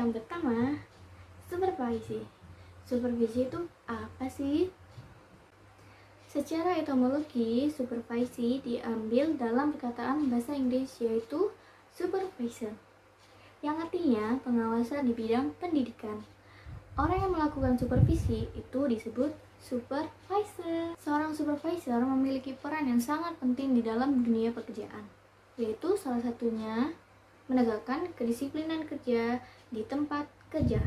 Yang pertama, supervisi. Supervisi itu apa sih? Secara etimologi, supervisi diambil dalam perkataan bahasa Inggris yaitu supervisor, yang artinya pengawasan di bidang pendidikan. Orang yang melakukan supervisi itu disebut supervisor. Seorang supervisor memiliki peran yang sangat penting di dalam dunia pekerjaan, yaitu salah satunya menegakkan kedisiplinan kerja di tempat kerja.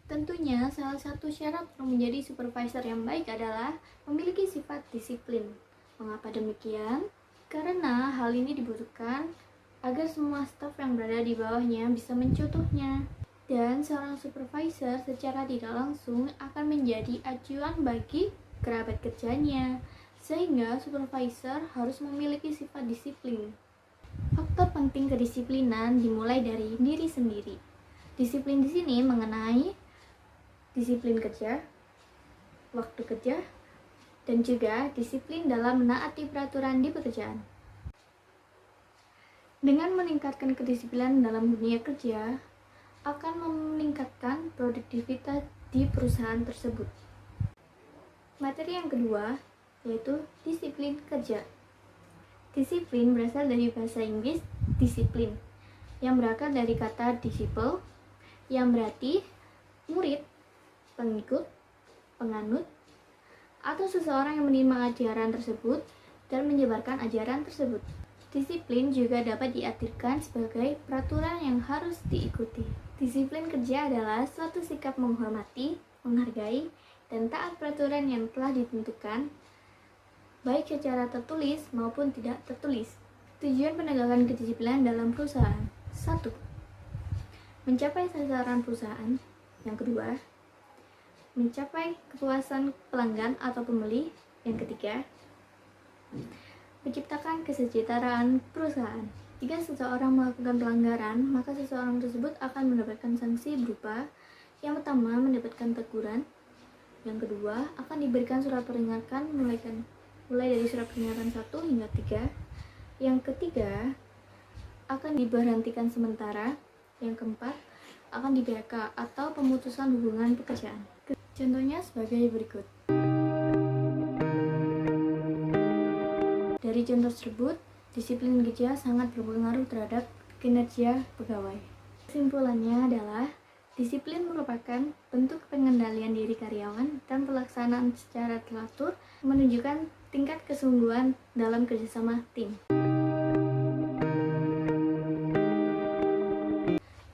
Tentunya salah satu syarat untuk menjadi supervisor yang baik adalah memiliki sifat disiplin. Mengapa demikian? Karena hal ini dibutuhkan agar semua staf yang berada di bawahnya bisa mencontohnya. Dan seorang supervisor secara tidak langsung akan menjadi acuan bagi kerabat kerjanya, sehingga supervisor harus memiliki sifat disiplin. Faktor penting kedisiplinan dimulai dari diri sendiri. Disiplin di sini mengenai disiplin kerja, waktu kerja, dan juga disiplin dalam menaati peraturan di pekerjaan. Dengan meningkatkan kedisiplinan dalam dunia kerja, akan meningkatkan produktivitas di perusahaan tersebut. Materi yang kedua yaitu disiplin kerja. Disiplin berasal dari bahasa Inggris disiplin, yang berakar dari kata disciple, yang berarti murid, pengikut, penganut, atau seseorang yang menerima ajaran tersebut dan menyebarkan ajaran tersebut. Disiplin juga dapat diartikan sebagai peraturan yang harus diikuti. Disiplin kerja adalah suatu sikap menghormati, menghargai, dan taat peraturan yang telah ditentukan, baik secara tertulis maupun tidak tertulis. Tujuan penegakan kedisiplinan dalam perusahaan: 1. Mencapai sasaran perusahaan. Yang kedua, mencapai kepuasan pelanggan atau pembeli. Yang ketiga, menciptakan kesejahteraan perusahaan. Jika seseorang melakukan pelanggaran, maka seseorang tersebut akan mendapatkan sanksi berupa: yang pertama, mendapatkan teguran. Yang kedua, akan diberikan surat peringatan mulai dari surat peringatan 1 hingga 3. Yang ketiga, akan diberhentikan sementara. Yang keempat, akan di-PHK atau pemutusan hubungan pekerjaan. Contohnya sebagai berikut. Dari contoh tersebut, disiplin kerja sangat berpengaruh terhadap kinerja pegawai. Kesimpulannya adalah, disiplin merupakan bentuk pengendalian diri karyawan dan pelaksanaan secara teratur menunjukkan tingkat kesungguhan dalam kerjasama tim.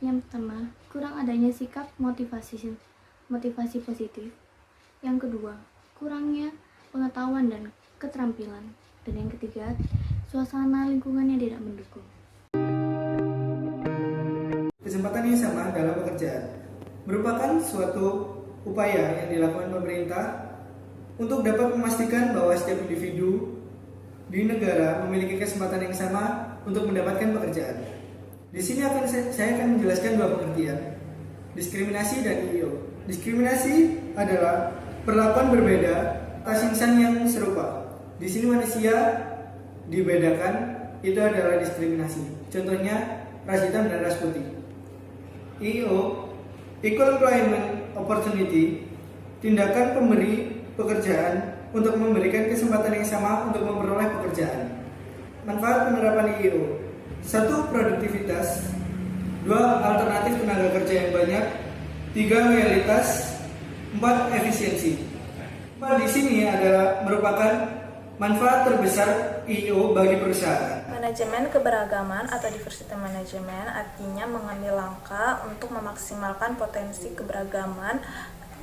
Yang pertama, kurang adanya sikap motivasi positif. Yang kedua, kurangnya pengetahuan dan keterampilan. Dan yang ketiga, suasana lingkungan yang tidak mendukung. Kesempatan yang sama dalam pekerjaan merupakan suatu upaya yang dilakukan pemerintah untuk dapat memastikan bahwa setiap individu di negara memiliki kesempatan yang sama untuk mendapatkan pekerjaan. Di sini saya akan menjelaskan dua pengertian, diskriminasi dan IO. Diskriminasi adalah perlakuan berbeda atas insan yang serupa. Di sini manusia dibedakan, itu adalah diskriminasi. Contohnya ras hitam dan ras putih. EO, Equal Employment Opportunity, tindakan pemberi pekerjaan untuk memberikan kesempatan yang sama untuk memperoleh pekerjaan. Manfaat penerapan EO: 1. Produktivitas. 2. Alternatif tenaga kerja yang banyak. 3. Loyalitas. 4. Efisiensi. Di sini adalah merupakan manfaat terbesar EO bagi perusahaan. Manajemen keberagaman atau diversity management artinya mengambil langkah untuk memaksimalkan potensi keberagaman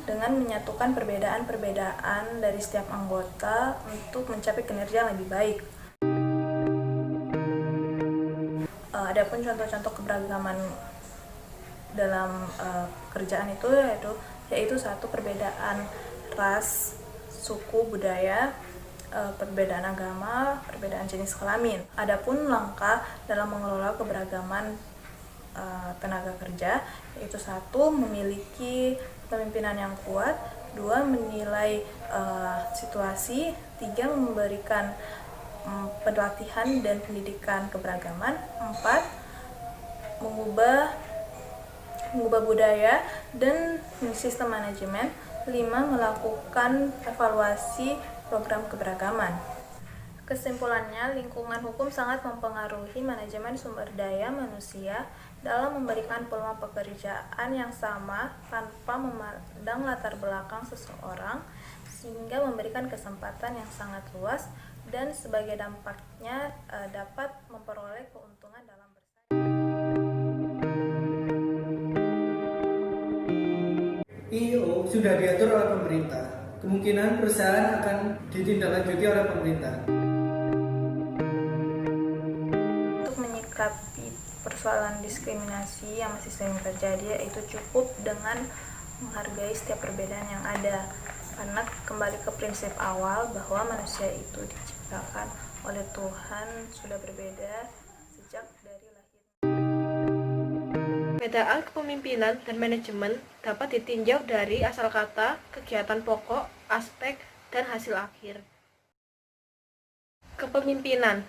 dengan menyatukan perbedaan-perbedaan dari setiap anggota untuk mencapai kinerja yang lebih baik. Adapun contoh-contoh keberagaman dalam kerjaan itu yaitu 1. Perbedaan ras, suku, budaya, perbedaan agama, perbedaan jenis kelamin. Adapun langkah dalam mengelola keberagaman tenaga kerja yaitu 1. Memiliki kepemimpinan yang kuat, 2. Menilai situasi, 3. Memberikan pelatihan dan pendidikan keberagaman, 4. Mengubah mengubah budaya dan sistem manajemen. 5. Melakukan evaluasi program keberagaman. Kesimpulannya, lingkungan hukum sangat mempengaruhi manajemen sumber daya manusia dalam memberikan peluang pekerjaan yang sama tanpa memandang latar belakang seseorang, sehingga memberikan kesempatan yang sangat luas dan sebagai dampaknya dapat memperoleh keuntungan dalam bersaing. IO sudah diatur oleh pemerintah. Kemungkinan perusahaan akan ditindaklanjuti oleh pemerintah. Untuk menyikapi persoalan diskriminasi yang masih sering terjadi, yaitu cukup dengan menghargai setiap perbedaan yang ada, karena kembali ke prinsip awal bahwa manusia itu diciptakan oleh Tuhan sudah berbeda sejak dari lahir. Perbedaan kepemimpinan dan manajemen dapat ditinjau dari asal kata, kegiatan pokok, aspek, dan hasil akhir. Kepemimpinan.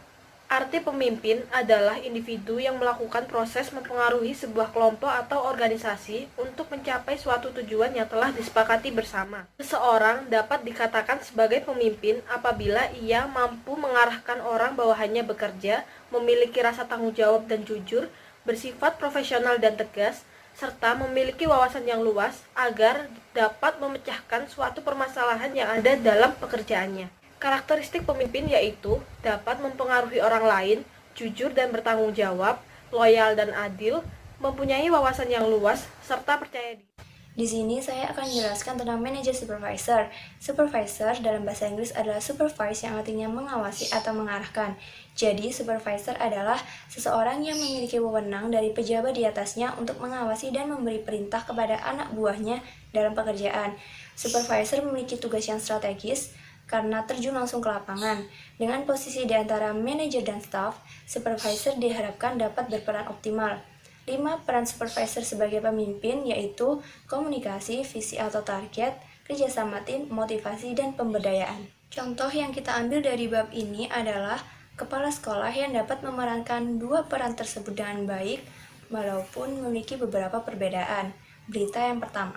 Arti pemimpin adalah individu yang melakukan proses mempengaruhi sebuah kelompok atau organisasi untuk mencapai suatu tujuan yang telah disepakati bersama. Seseorang dapat dikatakan sebagai pemimpin apabila ia mampu mengarahkan orang bawahannya bekerja, memiliki rasa tanggung jawab dan jujur, bersifat profesional dan tegas, serta memiliki wawasan yang luas agar dapat memecahkan suatu permasalahan yang ada dalam pekerjaannya. Karakteristik pemimpin yaitu dapat mempengaruhi orang lain, jujur dan bertanggung jawab, loyal dan adil, mempunyai wawasan yang luas, serta percaya diri. Di sini saya akan menjelaskan tentang manager supervisor. Supervisor dalam bahasa Inggris adalah supervise yang artinya mengawasi atau mengarahkan. Jadi, supervisor adalah seseorang yang memiliki wewenang dari pejabat di atasnya untuk mengawasi dan memberi perintah kepada anak buahnya dalam pekerjaan. Supervisor memiliki tugas yang strategis karena terjun langsung ke lapangan. Dengan posisi di antara manajer dan staff, supervisor diharapkan dapat berperan optimal. 5. Peran supervisor sebagai pemimpin yaitu komunikasi, visi atau target, kerjasama tim, motivasi, dan pemberdayaan. Contoh yang kita ambil dari bab ini adalah kepala sekolah yang dapat memerankan dua peran tersebut dengan baik, walaupun memiliki beberapa perbedaan. Berita yang pertama.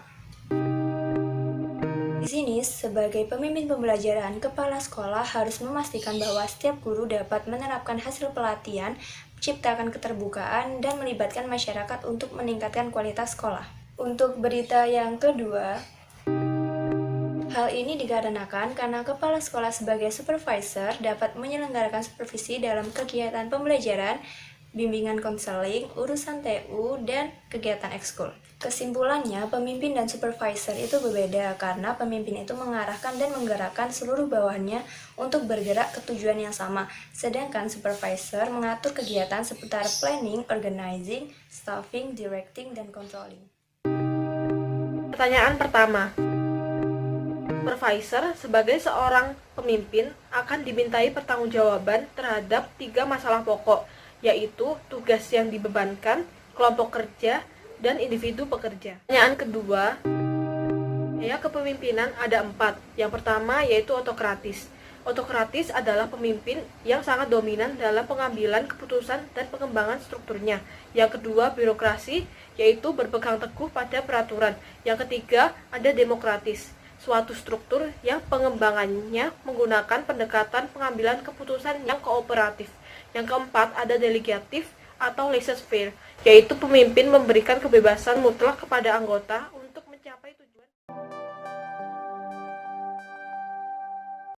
Di sini, sebagai pemimpin pembelajaran, kepala sekolah harus memastikan bahwa setiap guru dapat menerapkan hasil pelatihan, menciptakan keterbukaan, dan melibatkan masyarakat untuk meningkatkan kualitas sekolah. Untuk berita yang kedua, hal ini dikarenakan karena kepala sekolah sebagai supervisor dapat menyelenggarakan supervisi dalam kegiatan pembelajaran, bimbingan konseling, urusan TU, dan kegiatan ekskul. Kesimpulannya, pemimpin dan supervisor itu berbeda karena pemimpin itu mengarahkan dan menggerakkan seluruh bawahannya untuk bergerak ke tujuan yang sama, sedangkan supervisor mengatur kegiatan seputar planning, organizing, staffing, directing, dan controlling. Pertanyaan pertama. Supervisor sebagai seorang pemimpin akan dimintai pertanggungjawaban terhadap 3 masalah pokok, yaitu tugas yang dibebankan, kelompok kerja, dan individu pekerja. Pertanyaan kedua, gaya kepemimpinan ada 4. Yang pertama yaitu autokratis. Autokratis adalah pemimpin yang sangat dominan dalam pengambilan keputusan dan pengembangan strukturnya. Yang kedua, birokrasi, yaitu berpegang teguh pada peraturan. Yang ketiga, ada demokratis, suatu struktur yang pengembangannya menggunakan pendekatan pengambilan keputusan yang kooperatif. Yang keempat, ada delegatif atau laissez-faire, yaitu pemimpin memberikan kebebasan mutlak kepada anggota untuk mencapai tujuan.